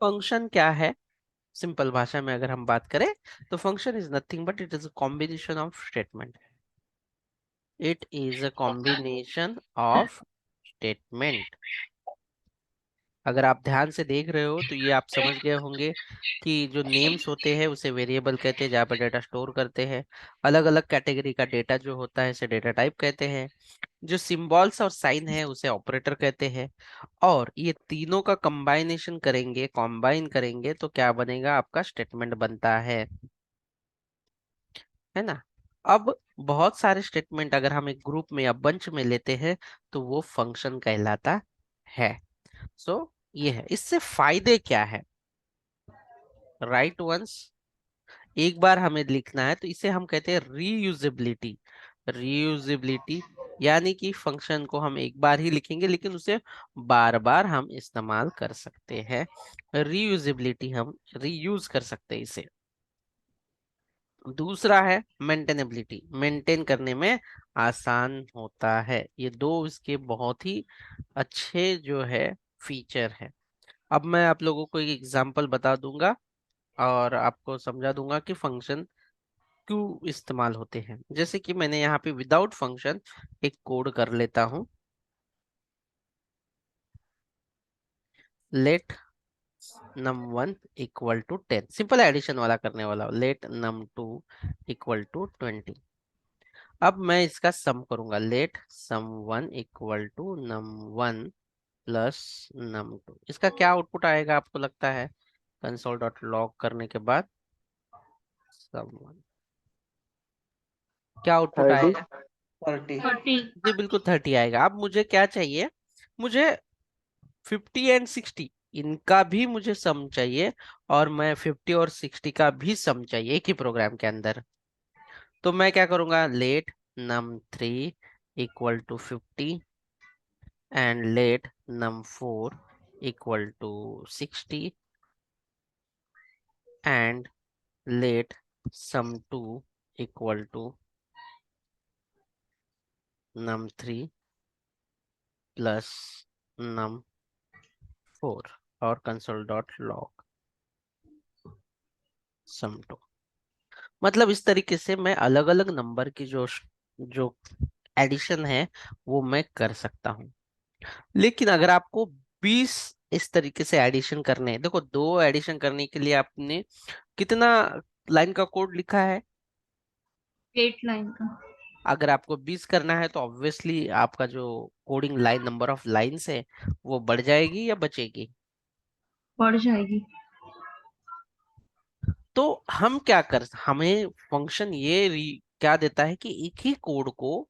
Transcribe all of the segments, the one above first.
Function क्या है? Simple भाषा में अगर हम बात करें तो function is nothing but it is a combination of statement. It is a combination of statement. अगर आप ध्यान से देख रहे हो तो ये आप समझ गए होंगे कि जो नेम्स होते हैं उसे वेरिएबल कहते हैं, जहाँ पर डेटा स्टोर करते हैं। अलग अलग कैटेगरी का डेटा जो होता है उसे डेटा टाइप कहते हैं। जो सिंबल्स और साइन है उसे ऑपरेटर कहते हैं। और ये तीनों का कंबाइन करेंगे तो क्या बनेगा? आपका स्टेटमेंट बनता है ना। अब बहुत सारे स्टेटमेंट अगर हम एक ग्रुप में या बंच में लेते हैं तो वो फंक्शन कहलाता है। सो ये है, इससे फायदे क्या है? राइट वंस, एक बार हमें लिखना है तो इसे हम कहते हैं रीयूजेबिलिटी। रीयूजेबिलिटी यानी कि फंक्शन को हम एक बार ही लिखेंगे लेकिन उसे बार बार हम इस्तेमाल कर सकते हैं। रीयूजेबिलिटी, हम रीयूज कर सकते हैं इसे। दूसरा है मेंटेनेबिलिटी, मेंटेन करने में आसान होता है। ये दो इसके बहुत ही अच्छे जो है फीचर है। अब मैं आप लोगों को एक एग्जांपल बता दूंगा और आपको समझा दूंगा कि फंक्शन क्यों इस्तेमाल होते हैं। जैसे कि मैंने यहाँ पे विदाउट फंक्शन एक कोड कर लेता हूँ। Let num1 equal to 10, simple addition वाला करने वाला हूँ। Let num2 equal to 20। अब मैं इसका सम करूंगा। Let sum1 equal to num1 plus num2। इसका क्या आउटपुट आएगा आपको लगता है? कंसोल डॉट लॉग करने के बाद sum1 क्या आउटपुट 30। आएगा? 30। 40। जी बिल्कुल 30 आएगा। अब मुझे क्या चाहिए? मुझे 50 और 60 इनका भी मुझे सम चाहिए, और मैं 50 और 60 का भी सम चाहिए एक ही प्रोग्राम के अंदर। तो मैं क्या करूंगा? Let num3 equal to 50 and let num4 equal to 60 and let sum2 equal to num3 plus num4 और कंसोल डॉट लॉग sum2। मतलब इस तरीके से मैं अलग अलग नंबर की जो एडिशन है वो मैं कर सकता हूँ। लेकिन अगर आपको 20 इस तरीके से एडिशन करने हैं, देखो दो एडिशन करने के लिए आपने कितना लाइन का कोड लिखा है? 8 लाइन का। अगर आपको 20 करना है तो ऑब्वियसली आपका जो coding line, number of lines है, वो बढ़ जाएगी या बचेगी? बढ़ जाएगी। तो हमें फंक्शन क्या देता है कि एक ही कोड को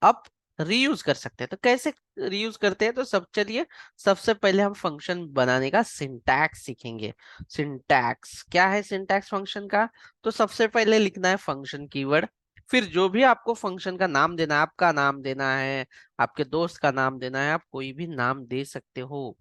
आप रीयूज कर सकते हैं। तो कैसे रीयूज करते हैं? तो चलिए सबसे पहले हम फंक्शन बनाने का सिंटैक्स सीखेंगे। सिंटैक्स क्या है? सिंटैक्स फंक्शन का, तो सबसे पहले लिखना है फंक्शन कीवर्ड। फिर जो भी आपको फंक्शन का नाम देना है, आपका नाम देना है, आपके दोस्त का नाम देना है, आप कोई भी नाम दे सकते हो।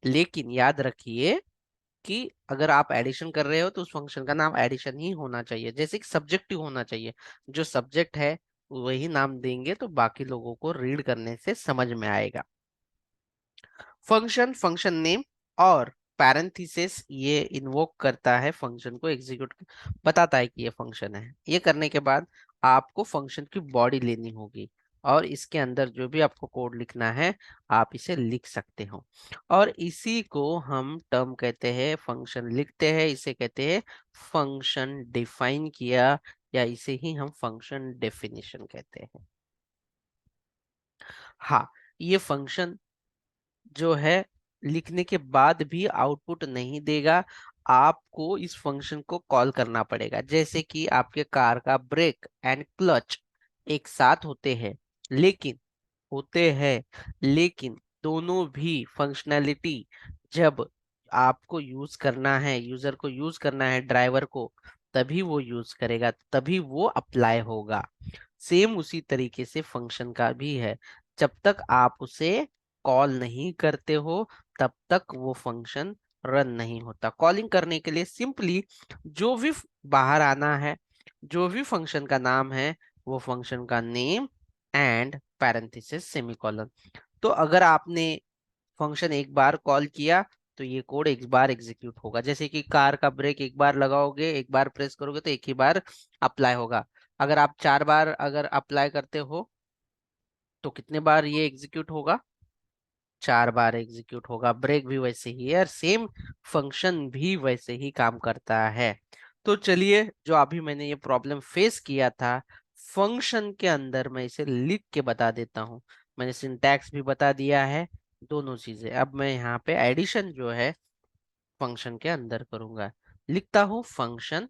लेकिन याद रखिए कि अगर आप एडिशन कर रहे हो तो उस फंक्शन का नाम एडिशन ही होना चाहिए, जैसे कि सब्जेक्टिव होना चाहिए। जो सब्जेक्ट है वही नाम देंगे तो बाकी लोगों को रीड करने से समझ में आएगा। फंक्शन, फंक्शन नेम और पैरेंथेसिस ये इन्वोक करता है फंक्शन को एग्जीक्यूट, बताता है कि ये फंक्शन है। ये करने के बाद आपको फंक्शन की बॉडी लेनी होगी और इसके अंदर जो भी आपको कोड लिखना है आप इसे लिख सकते हो। और इसी को हम टर्म कहते हैं, फंक्शन लिखते हैं इसे कहते हैं फंक्शन डिफाइन किया, या इसे ही हम फंक्शन डेफिनेशन कहते हैं। हाँ, ये फंक्शन जो है लिखने के बाद भी आउटपुट नहीं देगा। आपको इस फंक्शन को कॉल करना पड़ेगा। जैसे कि आपके कार का ब्रेक एंड क्लच एक साथ लेकिन होते हैं लेकिन दोनों भी फंक्शनैलिटी जब आपको यूज करना है, यूजर को यूज करना है, ड्राइवर को, तभी वो यूज करेगा, तभी वो अप्लाई होगा। सेम उसी तरीके से फंक्शन का भी है। जब तक आप उसे कॉल नहीं करते हो तब तक वो फंक्शन रन नहीं होता। कॉलिंग करने के लिए सिंपली जो भी बाहर आना है, जो भी फंक्शन का नाम है, वो फंक्शन का नेम एंड पैरेंथेसिस सेमीकोलन। तो अगर आपने फंक्शन एक बार कॉल किया तो ये कोड एक बार एग्जीक्यूट होगा। जैसे कि कार का ब्रेक एक बार लगाओगे, एक बार प्रेस करोगे तो एक ही बार अप्लाई होगा। अगर आप 4 बार अगर अप्लाई करते हो तो कितने बार ये एग्जीक्यूट होगा? 4 बार एग्जीक्यूट होगा। ब्रेक भी वैसे ही है और सेम फंक्शन भी वैसे ही काम करता है। तो चलिए, जो अभी मैंने ये प्रॉब्लम फेस किया था फंक्शन के अंदर, मैं इसे लिख के बता देता हूँ। मैंने सिंटैक्स भी बता दिया है, दोनों चीजें। अब मैं यहाँ पे एडिशन जो है फंक्शन के अंदर करूंगा। लिखता हूँ फंक्शन,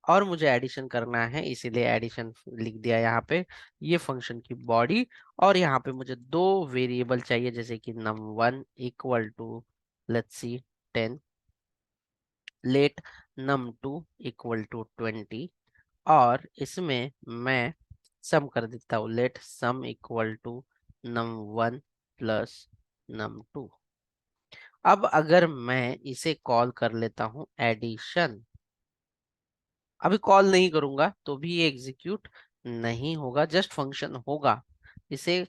और मुझे एडिशन करना है इसीलिए एडिशन लिख दिया यहाँ पे। ये फंक्शन की बॉडी, और यहाँ पे मुझे दो वेरिएबल चाहिए, जैसे कि num1 equal to let's see 10, let num2 equal to 20, और इसमें मैं सम कर देता हूँ, let sum equal to num1 plus num2। अब अगर मैं इसे कॉल कर लेता हूँ एडिशन, अभी कॉल नहीं करूंगा तो भी ये एग्जीक्यूट नहीं होगा, जस्ट फंक्शन होगा। इसे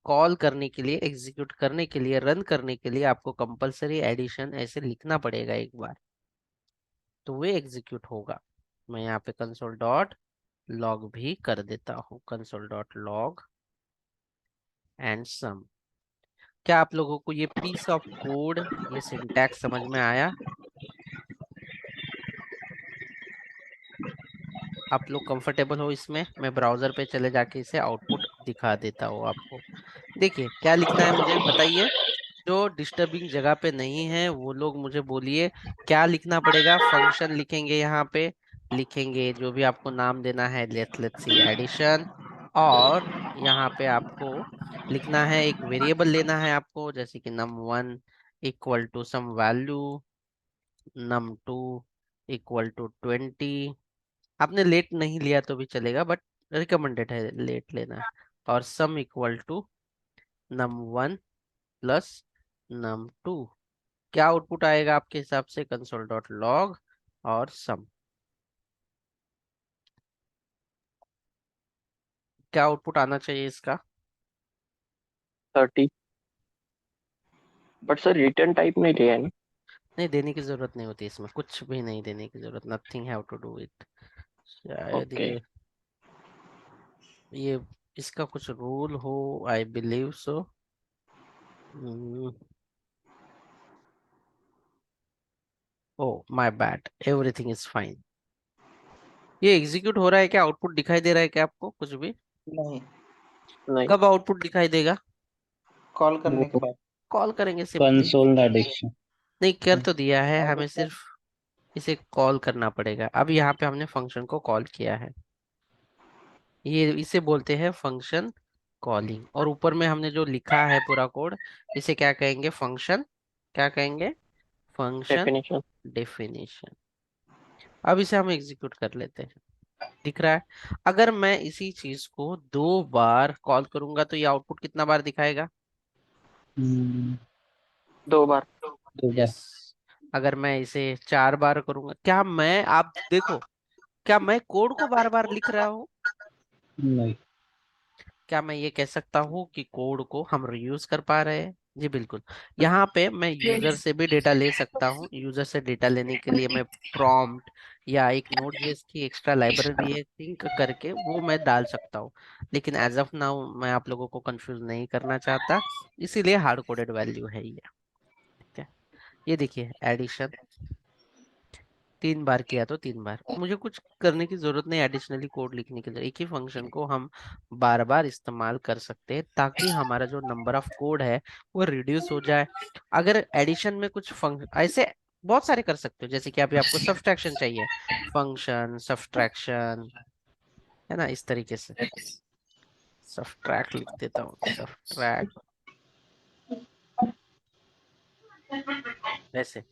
कॉल करने के लिए, एग्जीक्यूट करने के लिए, रन करने के लिए आपको कंपलसरी एडिशन ऐसे लिखना पड़ेगा एक बार, तो वे एग्जीक्यूट होगा। मैं यहाँ पे कंसोल डॉट लॉग भी कर देता हूँ, console dot log and sum. क्या आप लोगों को ये पीस ऑफ कोड, ये सिंटैक्स समझ में आया? आप लोग कंफर्टेबल हो इसमें? मैं ब्राउजर पे चले जाके इसे आउटपुट दिखा देता हूँ आपको। देखिए क्या लिखना है मुझे बताइए। जो डिस्टर्बिंग जगह पे नहीं है वो लोग मुझे बोलिए क्या लिखना पड़ेगा। फंक्शन लिखेंगे, यहाँ पे लिखेंगे जो भी आपको नाम देना है, लेट्स सी एडिशन। और यहाँ पे आपको लिखना है, एक वेरिएबल लेना है आपको, जैसे कि num1 equal to some value, num2 equal to 20। आपने लेट नहीं लिया तो भी चलेगा, बट रिकमेंडेड है लेट लेना। और सम equal to num1 plus num2। क्या आउटपुट आएगा आपके हिसाब से? कंसोल डॉट लॉग और सम। क्या आउटपुट आना चाहिए इसका? 30। बट सर रिटर्न टाइप नहीं दिया है ना। नहीं, देने की जरूरत नहीं होती इसमें, कुछ भी नहीं देने की जरूरत, nothing have to do it. शायद ओके। ये इसका कुछ रूल हो, I believe so. Oh my bad, everything is fine. ये एग्जीक्यूट हो रहा है क्या? आउटपुट दिखाई दे रहा है क्या आपको कुछ भी? नहीं, नहीं। कब आउटपुट दिखाई देगा? कॉल करने के वो बाद। कॉल करेंगे सिंपली। Console addition. नहीं, कर तो दिया है, हमें सिर्फ इसे कॉल करना पड़ेगा। अब यहाँ पे हमने फंक्शन को कॉल किया है, ये इसे बोलते हैं फंक्शन कॉलिंग। और ऊपर में हमने जो लिखा है पूरा कोड, इसे क्या कहेंगे? फंक्शन, क्या कहेंगे? Function definition. डेफिनेशन। अब इसे हम एग्जीक्यूट कर लेते हैं। दिख रहा है? अगर मैं इसी चीज को 2 बार कॉल करूंगा तो ये आउटपुट कितना बार दिखाएगा? 2 बार। यस। अगर मैं इसे 4 बार करूंगा, क्या मैं, आप देखो, क्या मैं कोड को बार बार लिख रहा हूँ? नहीं। क्या मैं ये कह सकता हूँ कि कोड को हम रियूज कर पा रहे हैं? जी बिल्कुल। यहाँ पे मैं यूजर से भी डेटा ले सकता हूँ। यूजर से डेटा लेने के लिए मैं प्रॉम्प्ट या एक नोड जेएस की एक्स्ट्रा लाइब्रेरी है, थिंक करके वो मैं डाल सकता हूँ। लेकिन एज ऑफ नाउ मैं आप लोगों को कंफ्यूज नहीं करना चाहता, इसीलिए हार्ड कोडेड वैल्यू है ये। ठीक है, ये देखिए एडिशन 3 बार किया तो 3 बार, मुझे कुछ करने की जरूरत नहीं एडिशनली कोड लिखने के लिए। एक ही फंक्शन को हम बार बार इस्तेमाल कर सकते हैं ताकि हमारा जो नंबर ऑफ कोड है वो रिड्यूस हो जाए। अगर एडिशन में कुछ फंक्शन ऐसे बहुत सारे कर सकते हो, जैसे कि अभी आपको सब्ट्रैक्शन चाहिए, फंक्शन सब्ट्रैक्शन, है ना, इस तरीके से। सब्ट्रैक्ट लिख देता हूँ, सब्ट्रैक्ट ऐसे।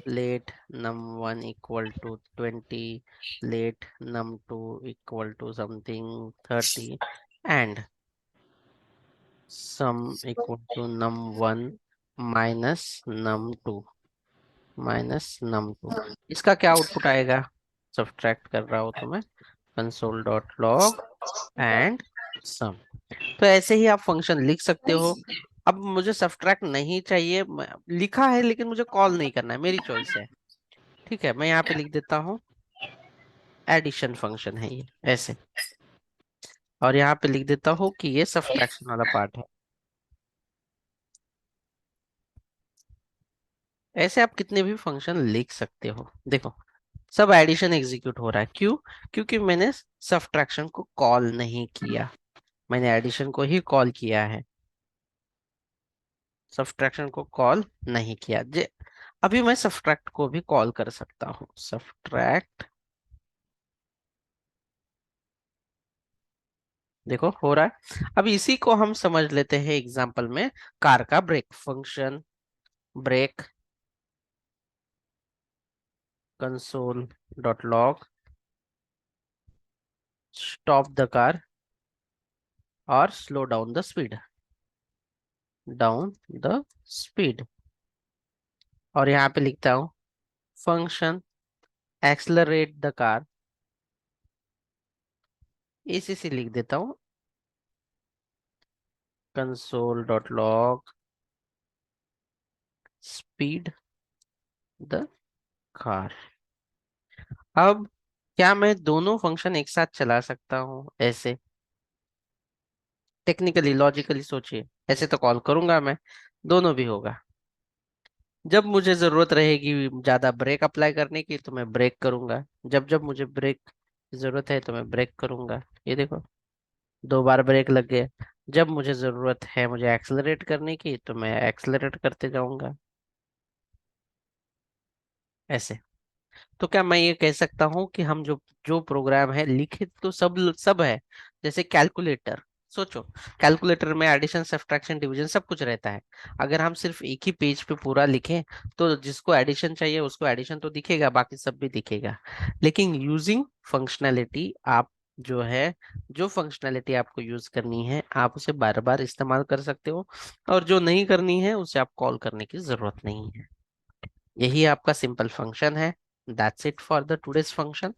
Let num1 equal to 20, let num2 equal to something 30, and sum equal to num1 minus num2 minus num2। इसका क्या आउटपुट आएगा? सब्ट्रैक्ट कर रहा हो तो मैं, console dot log and sum. तो ऐसे ही आप फंक्शन लिख सकते हो। अब मुझे सब्ट्रैक्ट नहीं चाहिए, लिखा है लेकिन मुझे कॉल नहीं करना है, मेरी चॉइस है। ठीक है, मैं यहाँ पे लिख देता हूँ एडिशन फंक्शन है ये, ऐसे। और यहाँ पे लिख देता हूँ कि ये सब्ट्रैक्शन वाला पार्ट है। ऐसे आप कितने भी फंक्शन लिख सकते हो। देखो, सब एडिशन एग्जीक्यूट हो रहा है, क्यों? क्योंकि मैंने सब्ट्रैक्शन को कॉल नहीं किया, मैंने एडिशन को ही कॉल किया है, सब्ट्रैक्शन को कॉल नहीं किया। जे अभी मैं सब्ट्रैक्ट को भी कॉल कर सकता हूँ, सब्ट्रैक्ट। देखो हो रहा है। अब इसी को हम समझ लेते हैं एग्जांपल में, कार का brake function. Brake console dot log stop the car और slow down the speed, down the speed. और यहाँ पे लिखता हूँ फंक्शन एक्सलरेट द कार, इसी से लिख देता हूँ console dot log speed the car. अब क्या मैं दोनों फंक्शन एक साथ चला सकता हूँ ऐसे? टेक्निकली लॉजिकली सोचिए, ऐसे तो कॉल करूंगा मैं, दोनों भी होगा। जब मुझे जरूरत रहेगी ज्यादा ब्रेक अप्लाई करने की तो मैं ब्रेक करूंगा, जब जब मुझे ब्रेक की जरूरत है तो मैं ब्रेक करूंगा। ये देखो, 2 बार ब्रेक लग गए। जब मुझे जरूरत है मुझे एक्सेलरेट करने की तो मैं एक्सेलरेट करते जाऊंगा, ऐसे। तो क्या मैं ये कह सकता हूँ कि हम जो जो प्रोग्राम है लिखित तो सब है। जैसे कैलकुलेटर, सोचो, कैलकुलेटर में एडिशन सब्ट्रैक्शन डिवीजन सब कुछ रहता है। अगर हम सिर्फ एक ही पेज पे पूरा लिखें तो जिसको एडिशन चाहिए उसको एडिशन तो दिखेगा, बाकी सब भी दिखेगा। लेकिन यूजिंग फंक्शनैलिटी, आप जो है, जो फंक्शनैलिटी आपको यूज करनी है आप उसे बार बार इस्तेमाल कर सकते हो, और जो नहीं करनी है उसे आप कॉल करने की जरूरत नहीं है। यही आपका सिंपल फंक्शन है। That's it for the today's function.